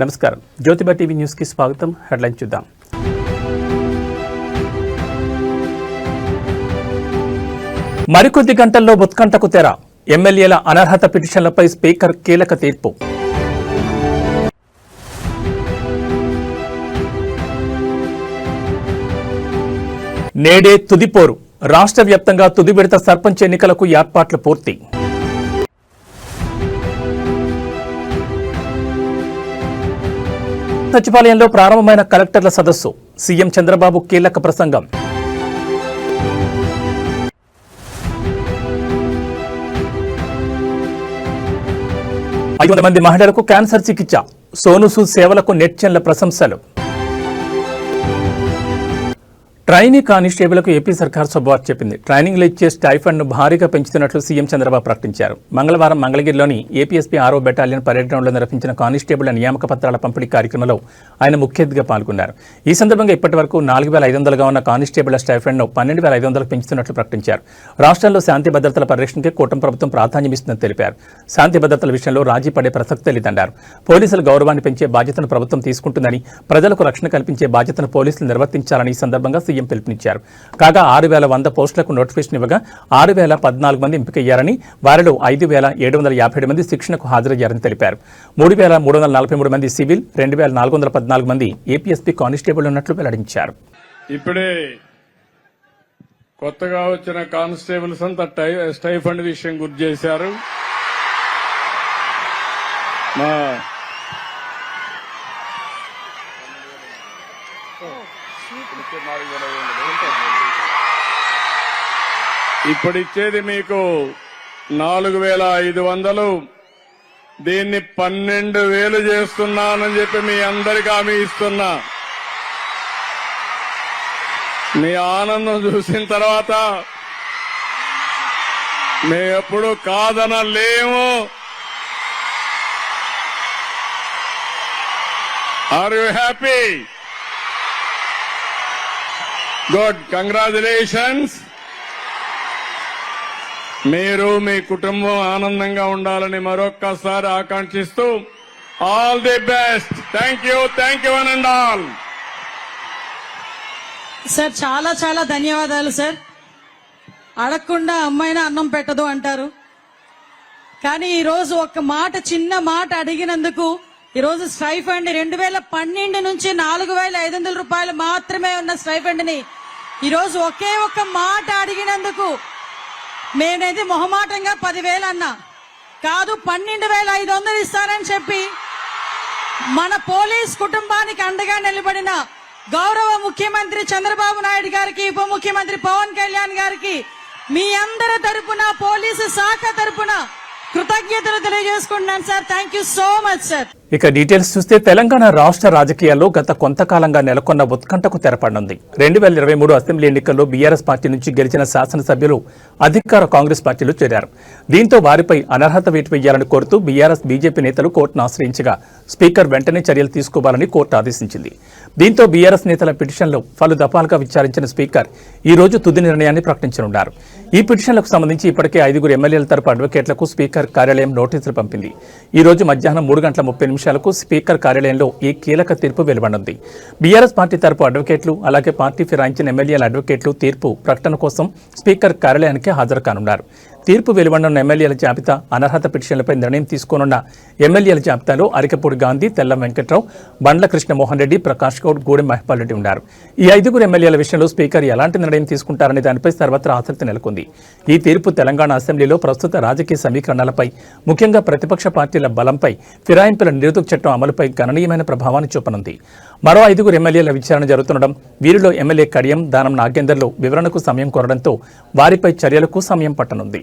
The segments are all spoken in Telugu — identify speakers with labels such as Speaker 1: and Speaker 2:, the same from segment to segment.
Speaker 1: నమస్కారం. జ్యోతిబ టీవీ న్యూస్ కి స్వాగతం. హెడ్లైన్ చూద్దాం. మరికొద్ది గంటల్లో ఉత్కంఠకు తెర. ఎమ్మెల్యేల అనర్హత పిటిషన్లపై స్పీకర్ కీలక తీర్పు. నేడే తుదిపోరు. రాష్ట్ర వ్యాప్తంగా తుది విడత సర్పంచ్ ఎన్నికలకు ఏర్పాట్లు పూర్తి. సచివాలయంలో ప్రారంభమైన కలెక్టర్ల సదస్సు. సీఎం చంద్రబాబు కీలక ప్రసంగం. మంది మహిళలకు క్యాన్సర్ చికిత్స. సోను సూద్ సేవలకు నెటిజన్ల ప్రశంసలు. ట్రైనీ కానిస్టేబుల్కు ఏపీ సర్కార్ శుభవార్త చెప్పింది. ట్రైనింగ్లో ఇచ్చే స్టైఫండ్ను భారీగా పెంచుతున్నట్లు సీఎం చంద్రబాబు ప్రకటించారు. మంగళవారం మంగళగిరిలోని ఏపీఎస్పీ 6వ బెటాలియన్ పరేడ్ గ్రౌండ్లో నిర్వహించిన కానిస్టేబుళ్ల నియామక పత్రాల పంపిణీ కార్యక్రమంలో ఆయన ముఖ్య అతిథిగా పాల్గొన్నారు. ఈ సందర్భంగా ఇప్పటి వరకు 4,500గా ఉన్న కానిస్టేబుళ్ల స్టైఫండ్ను 12,500కు పెంచుతున్నట్లు ప్రకటించారు. రాష్ట్రంలో శాంతి భద్రతల పరిరక్షణకే కూటమి ప్రభుత్వం ప్రాధాన్యమిస్తుందని తెలిపారు. శాంతి భద్రతల విషయంలో రాజీ పడే ప్రసక్తే లేదన్నారు. పోలీసుల గౌరవాన్ని పెంచే బాధ్యతను ప్రభుత్వం తీసుకుంటుందని, ప్రజలకు రక్షణ కల్పించే బాధ్యతను పోలీసులు నిర్వర్తించాలని ఈ సందర్భంగా సీఎం పిలుపునిచ్చారు. కాగా 6,100 పోస్టులకు నోటిఫికేషన్ ఇవ్వగా 6,014 మంది ఎంపికయ్యారని, వారిలో 5,757 మంది శిక్షణకు హాజరయ్యారని తెలిపారు. 3,343 మంది సివిల్, 2,414 మంది ఏపీఎస్పీ కానిస్టేబుల్ ఉన్నట్లు వెల్లడించారు.
Speaker 2: ఇప్పుడే కొత్తగా వచ్చిన కానిస్టేబుల్స్ అంతా స్టైఫండ్ విషయం గుర్తు చేశారు. ఇప్పుడు ఇచ్చేది మీకు 4,500. దీన్ని 12,000 చేస్తున్నానని చెప్పి మీ అందరికీ హామీ ఇస్తున్నా. మీ ఆనందం చూసిన తర్వాత మేము ఎప్పుడు కాదనలేము. Are you happy? Good, congratulations. మీరు మీ కుటుంబం ఆనందంగా ఉండాలని మరొక్కసారి ఆకాంక్షిస్తూ all the best. Thank you one and all.
Speaker 3: Sir చాలా చాలా ధన్యవాదాలు సార్. అడగకుండా అమ్మాయినా అన్నం పెట్టదు అంటారు. కానీ ఈరోజు ఒక మాట, చిన్న మాట అడిగినందుకు ఈరోజు స్టైఫండ్ 2012 నుంచి 4,500 రూపాయలు మాత్రమే ఉన్న స్టైఫండ్ ని ఈరోజు ఒకే ఒక్క మాట అడిగినందుకు నేనేది మొహమాటంగా 10,000 అన్నా కాదు, 12,500 ఇస్తానని చెప్పి మన పోలీస్ కుటుంబానికి అండగా నిలబడిన గౌరవ ముఖ్యమంత్రి చంద్రబాబు నాయుడు గారికి, ఉప ముఖ్యమంత్రి పవన్ కళ్యాణ్ గారికి మీ అందరి తరపున, పోలీసు శాఖ తరపున కృతజ్ఞతలు తెలియజేసుకుంటున్నాను sir. Thank you so much sir.
Speaker 1: ఇక డీటెయిల్స్ చూస్తే తెలంగాణ రాష్ట్ర రాజకీయాల్లో గత కొంతకాలంగా నెలకొన్న ఉత్కంఠకు తెరపడనుంది. 2023 అసెంబ్లీ ఎన్నికల్లో బీఆర్ఎస్ పార్టీ నుంచి గెలిచిన శాసనసభ్యులు అధికార కాంగ్రెస్ పార్టీలో చేరారు. దీంతో వారిపై అనర్హత వేటు వేయాలని కోరుతూ బీఆర్ఎస్, బీజేపీ నేతలు కోర్టును ఆశ్రయించగా స్పీకర్ వెంటనే చర్యలు తీసుకోవాలని కోర్టు ఆదేశించింది. దీంతో బీఆర్ఎస్ నేతల పిటిషన్లు పలు దఫాలుగా విచారించిన స్పీకర్ ఈ రోజు తుది నిర్ణయాన్ని ప్రకటించనున్నారు. ఈ పిటిషన్లకు సంబంధించి ఇప్పటికే 5 ఎమ్మెల్యేల తరపు అడ్వకేట్లకు స్పీకర్ కార్యాలయం నోటీసులు పంపింది. ఈ రోజు మధ్యాహ్నం 3:30 స్పీకర్ కార్యాలయంలో ఈ కీలక తీర్పు వెలువడింది. బీఆర్ఎస్ పార్టీ తరపు అడ్వకేట్లు, అలాగే పార్టీ ఫిరాయించిన ఎమ్మెల్యేల అడ్వకేట్లు తీర్పు ప్రకటన కోసం స్పీకర్ కార్యాలయానికి హాజరు కానున్నారు. తీర్పు వెలువడనున్న ఎమ్మెల్యేల జాబితా, అనర్హత పిటిషన్లపై నిర్ణయం తీసుకోనున్న ఎమ్మెల్యేల జాబితాలో అరికపూడి గాంధీ, తెల్లం వెంకట్రావు, బండ్ల కృష్ణమోహన్ రెడ్డి, ప్రకాష్ గౌడ్, గూడెం మహిపాల్ రెడ్డి ఉన్నారు. ఈ 5 ఎమ్మెల్యేల విషయంలో స్పీకర్ ఎలాంటి నిర్ణయం తీసుకుంటారనే దానిపై సర్వత్రా ఆసక్తి నెలకొంది. ఈ తీర్పు తెలంగాణ అసెంబ్లీలో ప్రస్తుత రాజకీయ సమీకరణలపై, ముఖ్యంగా ప్రతిపక్ష పార్టీల బలంపై, ఫిరాయింపుల నిరోధక చట్టం అమలుపై గణనీయమైన ప్రభావాన్ని చూపనుంది. మరో 5 ఎమ్మెల్యేల విచారణ జరుగుతుండడం, వీరిలో ఎమ్మెల్యే కడియం, దానం నాగేందర్లు వివరణకు సమయం కోరడంతో వారిపై చర్యలకు సమయం పట్టనుంది.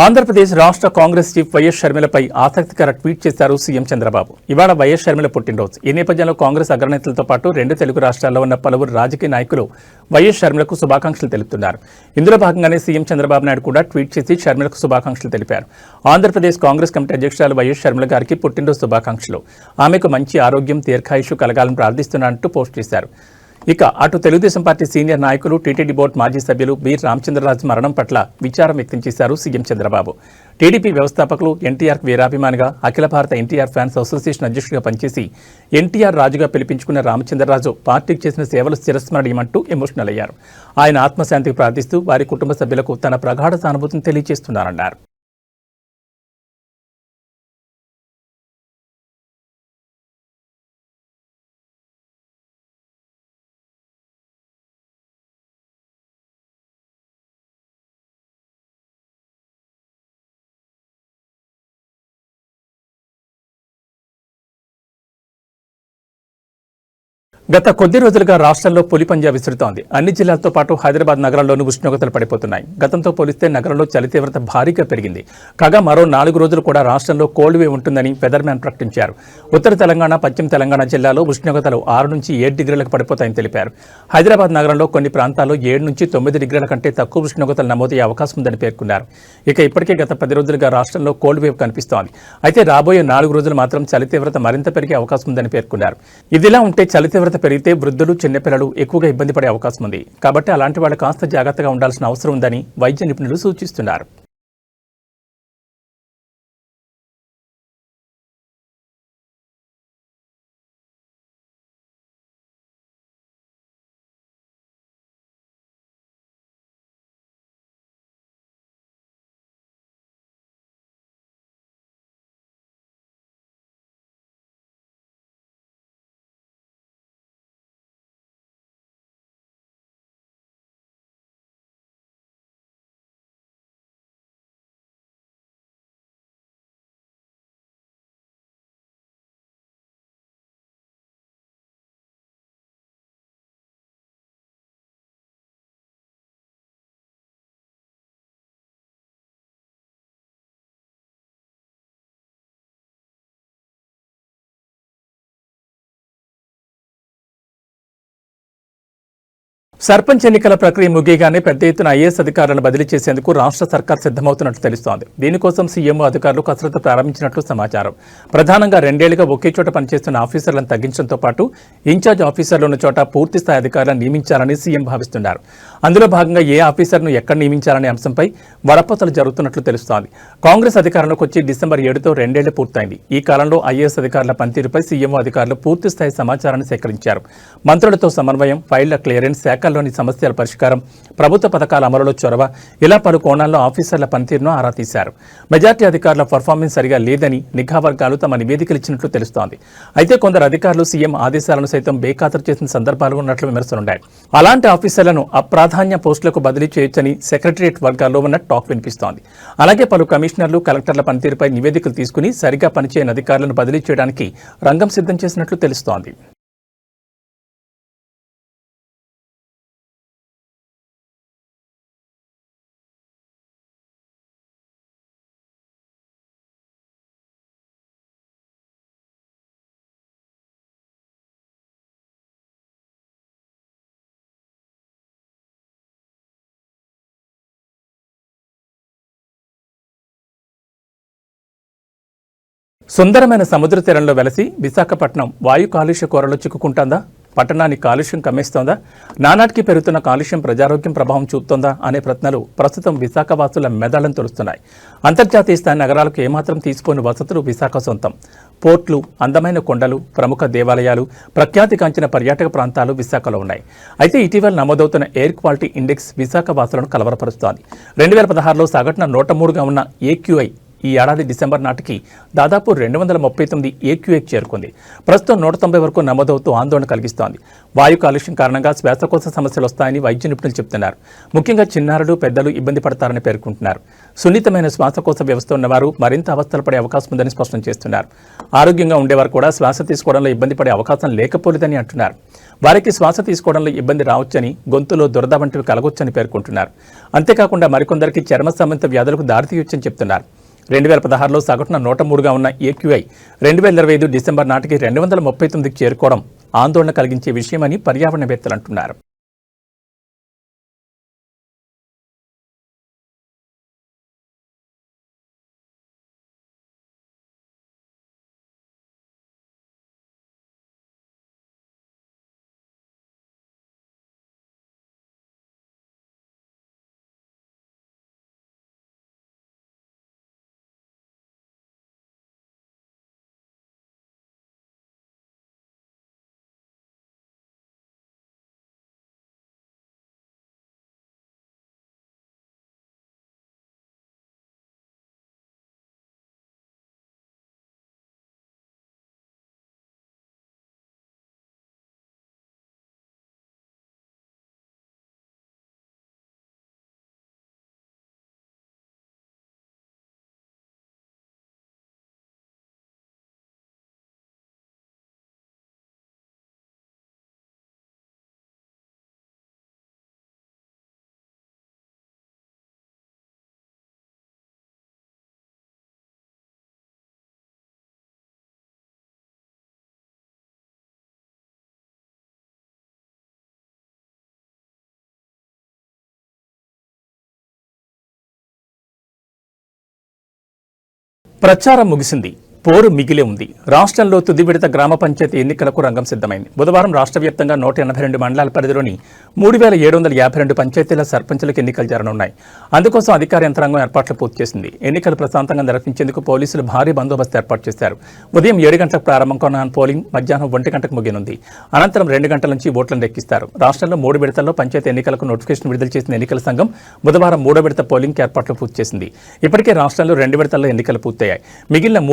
Speaker 1: ఆంధ్రప్రదేశ్ రాష్ట్ర కాంగ్రెస్ చీఫ్ వైఎస్ షర్మిలపై ఆసక్తికర ట్వీట్ చేశారు సీఎం చంద్రబాబు. ఇవాళ వైఎస్ షర్మిల పుట్టినరోజు. ఈ నేపథ్యంలో కాంగ్రెస్ అగ్రనేతలతో పాటు 2 తెలుగు రాష్ట్రాల్లో ఉన్న పలువురు రాజకీయ నాయకులు వైఎస్ షర్మిలకు శుభాకాంక్షలు తెలుపుతున్నారు. ఇందులో భాగంగానే సీఎం చంద్రబాబు నాయుడు కూడా ట్వీట్ చేసి షర్మిలకు శుభాకాంక్షలు తెలిపారు. ఆంధ్రప్రదేశ్ కాంగ్రెస్ కమిటీ అధ్యక్షురాలు వైఎస్ షర్మిల గారికి పుట్టినరోజు శుభాకాంక్షలు. ఆమెకు మంచి ఆరోగ్యం, దీర్ఘాయుషు కలగాలని ప్రార్థిస్తున్నానంటూ పోస్ట్ చేశారు. ఇక అటు తెలుగుదేశం పార్టీ సీనియర్ నాయకులు, టీటీడీ బోర్డు మాజీ సభ్యులు బి రామచంద్రరాజు మరణం పట్ల విచారం వ్యక్తం చేశారు సీఎం చంద్రబాబు. టీడీపీ వ్యవస్థాపకులు ఎన్టీఆర్ వీరాభిమానిగా, అఖిల భారత ఎన్టీఆర్ ఫ్యాన్స్ అసోసియేషన్ అధ్యక్షుడిగా పనిచేసి ఎన్టీఆర్ రాజుగా పిలిపించుకున్న రామచంద్రరాజు పార్టీకి చేసిన సేవలు చిరస్మరణీయమంటూ ఎమోషనల్ అయ్యారు. ఆయన ఆత్మశాంతికి ప్రార్థిస్తూ వారి కుటుంబ సభ్యులకు తన ప్రగాఢ సానుభూతిని తెలియజేస్తున్నారన్నారు. గత కొద్ది రోజులుగా రాష్ట్రంలో పులిపంజా విసురుతోంది. అన్ని జిల్లాలతో పాటు హైదరాబాద్ నగరంలోనూ ఉష్ణోగ్రతలు పడిపోతున్నాయి. గతంతో పోలిస్తే నగరంలో చలి తీవ్రత భారీగా పెరిగింది. కాగా మరో 4 రోజులు కూడా రాష్ట్రంలో కోల్డ్ వేవ్ ఉంటుందని వెదర్మ్యాన్ ప్రకటించారు. ఉత్తర తెలంగాణ, పశ్చిమ తెలంగాణ జిల్లాలో ఉష్ణోగ్రతలు 6 నుంచి 7 డిగ్రీలకు పడిపోతాయని తెలిపారు. హైదరాబాద్ నగరంలో కొన్ని ప్రాంతాల్లో 7 నుంచి 9 డిగ్రీల కంటే తక్కువ ఉష్ణోగ్రతలు నమోదయ్యే అవకాశం ఉందని పేర్కొన్నారు. ఇక ఇప్పటికే గత 10 రోజులుగా రాష్ట్రంలో కోల్డ్ వేవ్ కనిపిస్తోంది. అయితే రాబోయే 4 రోజులు మాత్రం చలి తీవ్రత మరింత పెరిగే అవకాశం ఉందని పేర్కొన్నారు. ఇదిలా ఉంటే చలి తీవ్రత పెరిగితే వృద్ధులు, చిన్నపిల్లలు ఎక్కువగా ఇబ్బంది పడే అవకాశం ఉంది. కాబట్టి అలాంటి వాళ్ళు కాస్త జాగ్రత్తగా ఉండాల్సిన అవసరం ఉందని వైద్య నిపుణులు సూచిస్తున్నారు. సర్పంచ్ ఎన్నికల ప్రక్రియ ముగియగానే పెద్ద ఎత్తున ఐఏఎస్ అధికారులను బదిలీ చేసేందుకు రాష్ట్ర సర్కార్ సిద్ధమవుతున్నట్లు తెలుస్తోంది. దీనికోసం సీఎం అధికారులు కసరత్తు ప్రారంభించినట్లు సమాచారం. ప్రధానంగా 2 ఏళ్లుగా ఒకే చోట పనిచేస్తున్న ఆఫీసర్లను తగ్గించడంతో పాటు ఇన్ఛార్జ్ ఆఫీసర్లు ఉన్న చోట పూర్తిస్థాయి అధికారులను నియమించాలని సీఎం భావిస్తున్నారు. అందులో భాగంగా ఏ ఆఫీసర్ను ఎక్కడ నియమించాలనే అంశంపై వరపతలు జరుగుతున్నట్లు తెలుస్తోంది. కాంగ్రెస్ అధికారంలోకి వచ్చి డిసెంబర్ 7తో 2 ఏళ్లు పూర్తయింది. ఈ కాలంలో ఐఏఎస్ అధికారుల పనితీరుపై సీఎం అధికారులు పూర్తిస్థాయి సమాచారాన్ని సేకరించారు. మంత్రులతో సమన్వయం, ఫైళ్ల క్లియరెన్స్, శాఖల్లోని సమస్యల పరిష్కారం, ప్రభుత్వ పథకాల అమలులో చొరవ, ఇలా పలు కోణాల్లో ఆఫీసర్ల పనితీరును ఆరా తీశారు. మెజార్టీ అధికారుల పర్ఫార్మెన్స్ సరిగా లేదని నిఘా వర్గాలు తమ నివేదికలు ఇచ్చినట్లు తెలుస్తోంది. అయితే కొందరు అధికారులు సీఎం ఆదేశాలను సైతం బేఖాతరు చేసిన సందర్భాలు ఉన్నట్లు విమర్శలున్నాయి. అలాంటి ఆఫీసర్లను అప్రాధాన్య పోస్టులకు బదిలీ చేయొచ్చని సెక్రటరియట్ వర్గాల్లో ఉన్న టాక్ వినిపిస్తోంది. అలాగే పలు కమిషనర్లు, కలెక్టర్ల పనితీరుపై నివేదికలు తీసుకుని సరిగా పనిచేయని అధికారులను బదిలీ చేయడానికి రంగం సిద్ధం చేసినట్లు తెలుస్తోంది. సుందరమైన సముద్ర తీరంలో వెలసి విశాఖపట్నం వాయు కాలుష్య కోరలో చిక్కుకుంటోందా? పట్టణాన్ని కాలుష్యం కమ్మేస్తోందా? నానాటికి పెరుగుతున్న కాలుష్యం ప్రజారోగ్యం ప్రభావం చూపుతోందా అనే ప్రశ్నలు ప్రస్తుతం విశాఖ వాసుల మెదళ్లను తొలుస్తున్నాయి. అంతర్జాతీయ స్థాయి నగరాలకు ఏమాత్రం తీసిపోని వసతులు విశాఖ సొంతం. పోర్ట్లు, అందమైన కొండలు, ప్రముఖ దేవాలయాలు, ప్రఖ్యాతిగాంచిన పర్యాటక ప్రాంతాలు విశాఖలో ఉన్నాయి. అయితే ఇటీవల నమోదవుతున్న ఎయిర్ క్వాలిటీ ఇండెక్స్ విశాఖ వాసులను కలవరపరుస్తోంది. 2016లో సగటున 103గా ఉన్న AQI ఈ ఏడాది డిసెంబర్ నాటికి దాదాపు 239 ఏక్యూఏకి చేరుకుంది. ప్రస్తుతం 190 వరకు నమోదవుతూ ఆందోళన కలిగిస్తోంది. వాయు కాలుష్యం కారణంగా శ్వాసకోశ సమస్యలు వస్తాయని వైద్య నిపుణులు చెబుతున్నారు. ముఖ్యంగా చిన్నారులు, పెద్దలు ఇబ్బంది పడతారని పేర్కొంటున్నారు. సున్నితమైన శ్వాసకోశ వ్యవస్థ ఉన్నవారు మరింత అవస్థలు పడే అవకాశం ఉందని స్పష్టం చేస్తున్నారు. ఆరోగ్యంగా ఉండేవారు కూడా శ్వాస తీసుకోవడంలో ఇబ్బంది పడే అవకాశం లేకపోలేదని అంటున్నారు. వారికి శ్వాస తీసుకోవడంలో ఇబ్బంది రావచ్చని, గొంతులో దురద వంటివి కలగొచ్చని పేర్కొంటున్నారు. అంతేకాకుండా మరికొందరికి చర్మ సంబంధిత వ్యాధులకు దారితీయొచ్చని చెప్తున్నారు. 2016లో సగటున 103గా ఉన్న ఏక్యూఐ 2025 డిసెంబర్ నాటికి 239కి చేరుకోవడం ఆందోళన కలిగించే విషయమని పర్యావరణవేత్తలు అంటున్నారు. ప్రచారం ముగిసింది, పోరు మిగిలే ఉంది. రాష్ట్రంలో తుది విడత గ్రామ పంచాయతీ ఎన్నికలకు రంగం సిద్ధమైంది. బుధవారం రాష్ట్ర వ్యాప్తంగా 182 మండలాల పరిధిలోని 3752 పంచాయతీల సర్పంచులకు ఎన్నికలు జరగనున్నాయి. అందుకోసం అధికార యంత్రాంగం ఏర్పాట్లు పూర్తి చేసింది. ఎన్నికలు ప్రశాంతంగా నిర్వహించేందుకు పోలీసులు భారీ బందోబస్తు ఏర్పాటు చేశారు. ఉదయం 7 గంటలకు ప్రారంభం కానున్న పోలింగ్ మధ్యాహ్నం 1 గంటకు ముగియనుంది. అనంతరం 2 గంటల నుంచి ఓట్లను లెక్కిస్తారు. రాష్ట్రంలో 3 విడతల్లో పంచాయతీ ఎన్నికలకు నోటిఫికేషన్ విడుదల చేసిన ఎన్నికల సంఘం బుధవారం 3వ విడత పోలింగ్కి ఏర్పాట్లు పూర్తి చేసింది. ఇప్పటికే రాష్ట్రంలో 2 విడతల్లో ఎన్నికలు పూర్తయ్యాయి. మిగిలిన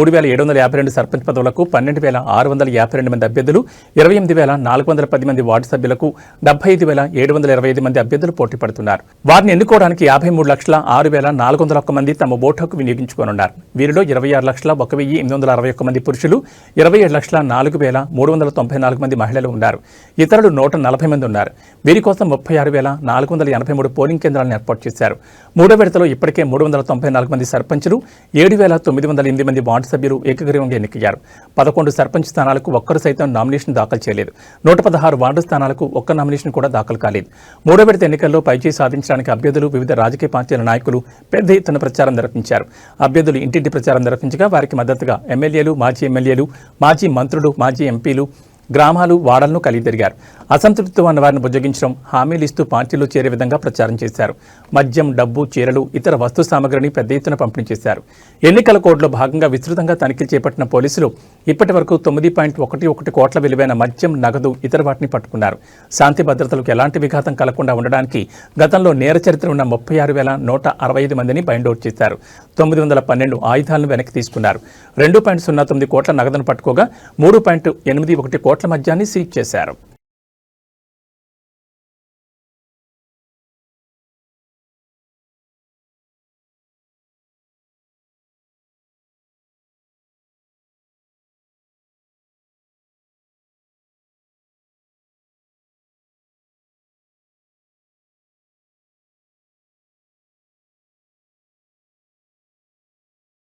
Speaker 1: 3752 సర్పంచ్ పదవులకు 12,652 మంది అభ్యర్థులు, 28,410 మంది వార్డు సభ్యులకు 75,725 మంది అభ్యర్థులు పోటీ పడుతున్నారు. వారిని ఎన్నుకోవడానికి 53,06,401 మంది తమ ఓటు హక్కు వినియోగించుకోనున్నారు. వీరిలో 26,01,861 మంది పురుషులు, 27,04,394 మంది మహిళలు ఉన్నారు. ఇతరులు 140 మంది ఉన్నారు. వీరి కోసం 36,483 పోలింగ్ కేంద్రాలను ఏర్పాటు చేశారు. 3వ విడతలో ఇప్పటికే 394 మంది సర్పంచులు, 7,908 మంది వార్డు సభ్యులు ఏకగ్రీవంగా ఎన్నికయ్యారు. 11 సర్పంచ్ స్థానాలకు ఒక్కరు సైతం నామినేషన్ దాఖలు చేయలేదు. 116 వార్డు స్థానాలకు ఒక్క నామినేషన్ కూడా దాఖలు కాలేదు. 3వ విడత ఎన్నికల్లో పైచేయి సాధించడానికి అభ్యర్థులు, వివిధ రాజకీయ పార్టీల నాయకులు పెద్ద ఎత్తున ప్రచారం నిర్వహించారు. అభ్యర్థులు ఇంటింటి ప్రచారం నిర్వహించగా వారికి మద్దతుగా ఎమ్మెల్యేలు, మాజీ ఎమ్మెల్యేలు, మాజీ మంత్రులు, మాజీ ఎంపీలు గ్రామాలు, వాడలను కలిగి తిరిగారు. అసంతృప్తితో ఉన్న వారిని బుజ్జగించడం, హామీలు ఇస్తూ పార్టీలో చేరే విధంగా ప్రచారం చేశారు. మద్యం, డబ్బు, చీరలు, ఇతర వస్తు సామగ్రిని పెద్ద ఎత్తున పంపిణీ చేశారు. ఎన్నికల కోడ్లో భాగంగా విస్తృతంగా తనిఖీలు చేపట్టిన పోలీసులు ఇప్పటి వరకు 9.11 కోట్ల విలువైన మద్యం, నగదు, ఇతర వాటిని పట్టుకున్నారు. శాంతి భద్రతలకు ఎలాంటి విఘాతం కలగకుండా ఉండడానికి గతంలో నేర చరిత్ర ఉన్న 36,165 మందిని బైండౌట్ చేశారు. 912 ఆయుధాలను వెనక్కి తీసుకున్నారు. 2.09 కోట్ల నగదును పట్టుకోగా 3.81 కోట్ల మద్యాన్ని సీజ్ చేశారు.